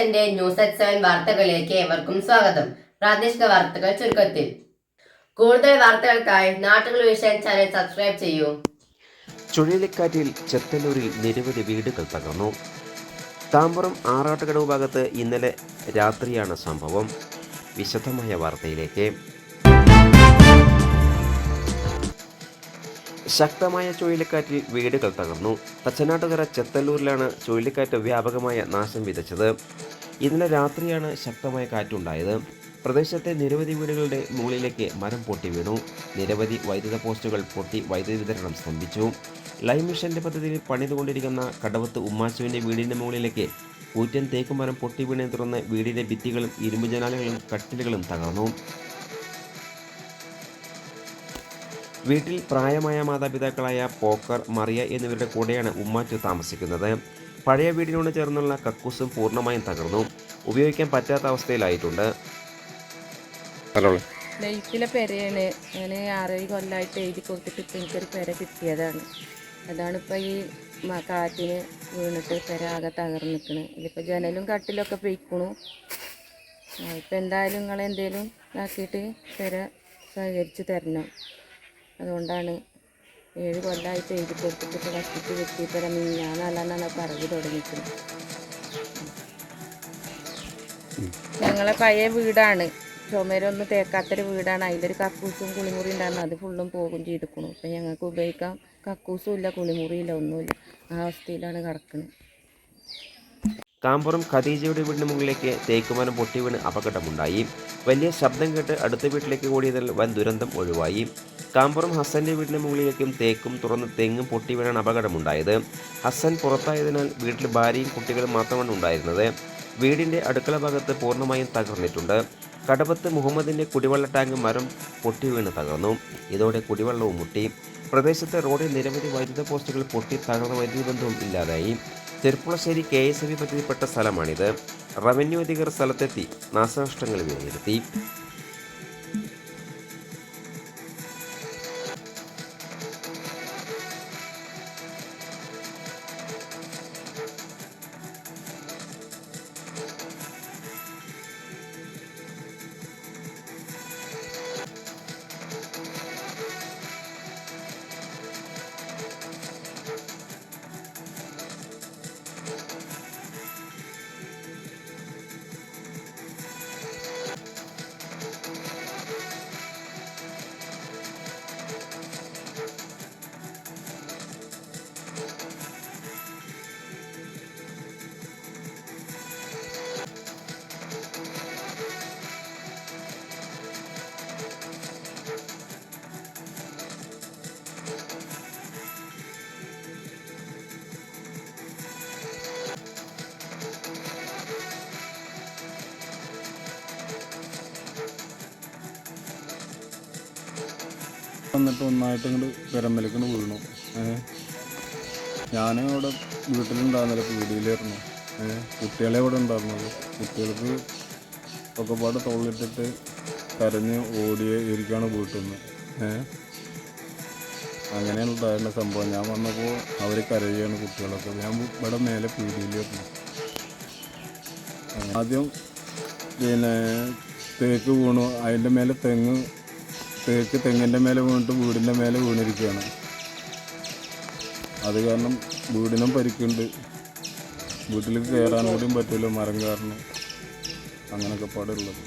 വിഷന്റെ news at 7 വാർത്തകളിലേക്ക് ഏവർക്കും സ്വാഗതം. പ്രാദേശിക വാർത്തകൾ ചുരുക്കത്തിൽ. കൂടുതൽ വാർത്തകൾക്കായി നാട്ടുകൾ വിഷൻ ചാനൽ സബ്സ്ക്രൈബ് ചെയ്യൂ. ചുഴലിക്കാറ്റിൽ ചെത്തല്ലൂരിൽ നിരവധി വീടുകൾ തകർന്നു. താമ്പറം ആറാട്ടുകടവ് ഭാഗത്ത് ഇന്നലെ രാത്രിയാണ് സംഭവം. വിശദമായ വാർത്തയിലേക്ക്. ശക്തമായ ചുഴലിക്കാറ്റിൽ വീടുകൾ തകർന്നു. തച്ചനാട്ടുകര ചെത്തല്ലൂരിലാണ് ചുഴലിക്കാറ്റ് വ്യാപകമായ നാശം വിതച്ചത്. ഇന്നലെ രാത്രിയാണ് ശക്തമായ കാറ്റുണ്ടായത്. പ്രദേശത്തെ നിരവധി വീടുകളുടെ മുകളിലേക്ക് മരം പൊട്ടി വീണു. നിരവധി വൈദ്യുത പോസ്റ്റുകൾ പൊട്ടി വൈദ്യുതി വിതരണം സ്തംഭിച്ചു. ലൈഫ് മിഷന്റെ പദ്ധതിയിൽ പണിതുകൊണ്ടിരിക്കുന്ന കടവത്ത് ഉമ്മാച്ചുവിന്റെ വീടിന്റെ മുകളിലേക്ക് കൂറ്റൻ തേക്കുമരം പൊട്ടി വീണതിനെ തുടർന്ന് വീടിന്റെ ഭിത്തികളും ഇരുമ്പ് ജനാലകളും കട്ടിലുകളും തകർന്നു. വീട്ടിൽ പ്രായമായ മാതാപിതാക്കളായ പോക്കർ, മറിയ എന്നിവരുടെ കൂടെയാണ് ഉമ്മാച്ചു താമസിക്കുന്നത്. പഴയ വീടിനോട് ചേർന്നുള്ള കക്കൂസും പൂർണ്ണമായും തകർന്നു. ഉപയോഗിക്കാൻ പറ്റാത്ത അവസ്ഥയിലായിട്ടുണ്ട്. ലൈഫിലെ പെരയാണ്. ഞാൻ 6 കൊല്ലമായിട്ട് എഴുതി കൊടുത്തിട്ട് ഇപ്പം എനിക്കൊരു പെര കിട്ടിയതാണ്. അതാണിപ്പോൾ ഈ കാറ്റിന് വീണിട്ട് പെര ആകെ തകർന്ന് നിൽക്കുന്നത്. ഇതിപ്പോൾ ജനലും കട്ടിലൊക്കെ പൊയ്ക്കണു. ഇപ്പം എന്തായാലും നിങ്ങളെന്തേലും ആക്കിയിട്ട് പെര സഹകരിച്ച് തരണം. അതുകൊണ്ടാണ് 7 കൊല്ലമായിട്ട് എഴുതി കൊടുത്തിട്ട് ഇപ്പോൾ കഷ്ടിച്ച് കിട്ടിയപ്പോൾ ഞാൻ നല്ലതാണ് പറഞ്ഞു തുടങ്ങിയിരിക്കുന്നത്. ഞങ്ങളെ പഴയ വീടാണ്, ചുമരൊന്നും തേക്കാത്തൊരു വീടാണ്. അതിലൊരു കക്കൂസും കുളിമുറി ഉണ്ടായിരുന്നു, അത് ഫുള്ളും പോകും ചെയ്തിരിക്കണു. അപ്പം ഞങ്ങൾക്ക് ഉപയോഗിക്കാം കക്കൂസും ഇല്ല, കുളിമുറിയില്ല, ഒന്നുമില്ല. ആ അവസ്ഥയിലാണ് കിടക്കുന്നത്. താമ്പറം ഖദീജയുടെ വീടിന് മുകളിലേക്ക് തേക്കുമരം പൊട്ടി വീണ് അപകടമുണ്ടായി. വലിയ ശബ്ദം കേട്ട് അടുത്ത വീട്ടിലേക്ക് ഓടിയതിൽ വൻ ദുരന്തം ഒഴിവായി. കാമ്പുറം ഹസന്റെ വീടിന് മുകളിലേക്കും തേക്കും തുറന്ന് തെങ്ങും പൊട്ടി വീണാണ് അപകടമുണ്ടായത്. ഹസൻ പുറത്തായതിനാൽ വീട്ടിൽ ഭാര്യയും കുട്ടികളും മാത്രമാണ് ഉണ്ടായിരുന്നത്. വീടിന്റെ അടുക്കള ഭാഗത്ത് പൂർണ്ണമായും തകർന്നിട്ടുണ്ട്. കടവത്ത് മുഹമ്മദിന്റെ കുടിവെള്ള ടാങ്ക് മരം പൊട്ടി വീണ് തകർന്നു. ഇതോടെ കുടിവെള്ളവും മുട്ടി. പ്രദേശത്തെ റോഡിൽ നിരവധി വൈദ്യുത പോസ്റ്റുകൾ പൊട്ടി തകർന്ന വൈദ്യുതി ബന്ധവും ഇല്ലാതായി. ചെർപ്പുളശ്ശേരി KSB പദ്ധതിപ്പെട്ട സ്ഥലമാണിത്. റവന്യൂ അധികൃതർ സ്ഥലത്തെത്തി നാശനഷ്ടങ്ങൾ വിലയിരുത്തി. വന്നിട്ട് ഒന്നായിട്ട് ഇങ്ങോട്ട് പെരമ്പലേക്കൊണ്ട് വീണു. ഞാൻ അവിടെ വീട്ടിലുണ്ടായിരുന്നില്ല, പീടിയിലായിരുന്നു. കുട്ടികളെ ഇവിടെ ഉണ്ടായിരുന്നത്. കുട്ടികൾക്ക് ഒക്കെ പാട് തൊള്ളിട്ടിട്ട് കരഞ്ഞ് ഇരിക്കുകയാണ് വീട്ടിൽ നിന്ന്. അങ്ങനെയാണ് ഉണ്ടായിരുന്ന സംഭവം. ഞാൻ വന്നപ്പോൾ അവർ കരയുകയാണ് കുട്ടികളൊക്കെ. ഞാൻ ഇവിടെ മേലെ പീടിയിലായിരുന്നു. ആദ്യം പിന്നെ തേക്ക് വീണു. അതിൻ്റെ മേലെ തെങ്ങിൻ്റെ മേലെ വീണിട്ട് വീടിൻ്റെ മേലെ വീണിരിക്കുകയാണ്. അത് കാരണം വീടിനും പരിക്കുണ്ട്. വീട്ടിലേക്ക് കയറാൻ കൂടിയും പറ്റില്ല, മരം കാരണം. അങ്ങനെയൊക്കെ പാടുള്ളത്.